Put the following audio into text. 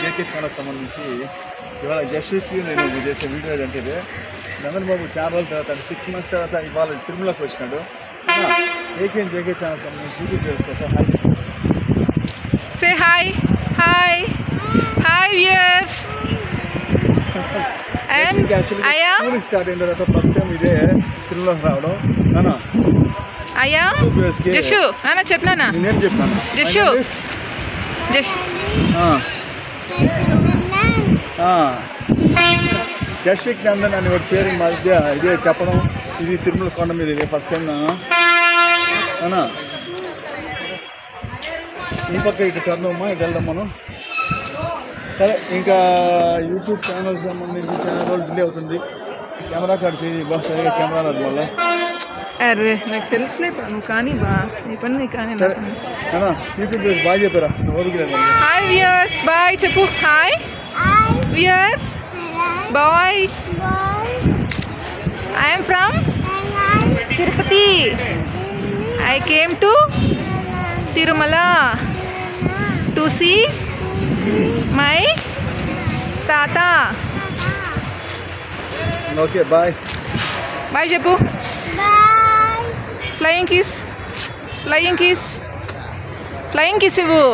JK channel సంబంధించి ఇవాళ జస్ట్కి నేను చేసే వీడియో ఏంటంటే నందన్ బాబు చాలా రోజుల తర్వాత 6 months తర్వాత ఇవాళ తిరుమలకి వచ్చినాడు. ఏకే జేకే ఛానల్ సంబంధించి యూట్యూబ్ చేసుకో say hi hi hi viewers. Schooling start అయిన తర్వాత ఫస్ట్ టైం ఇదే తిరుమలకి రావడం. నానా అయ్యా జషు నాన్న చెప్పినా నేనేం చెప్పాను జషు జష్ జస్విక్ నందన్ అని ఒక పేరు మధ్య ఇదే చెప్పడం. ఇది తిరుమల కొండ మీద ఇదే ఫస్ట్ టైం అన్నా. ఈ పక్క ఇటు టర్న్ అమ్మా, ఇటు వెళ్దాం మనం. సరే, ఇంకా యూట్యూబ్ ఛానల్ సంబంధించి చాలా రోజులు డిలే అవుతుంది. కెమెరా కార్డ్ చేయి బా, సరిగా కెమెరా రాదు వల్ల. అరే నాకు తెలుసులే నువ్వు కానీ బా, నీ పని నీ కానీ. అన్నా యూట్యూబ్ చేసి బాగా చెప్పారా, ఓపికలేదు. హాయ్ వ్యూయర్స్, బాయ్ చెప్పు. Hi viewers, bye. I am from Tirupati. I came to Tirumala to see my tata. Okay, bye. Bye Jepu. Bye. Flying kiss. Flying kiss. Flying kiss ivu.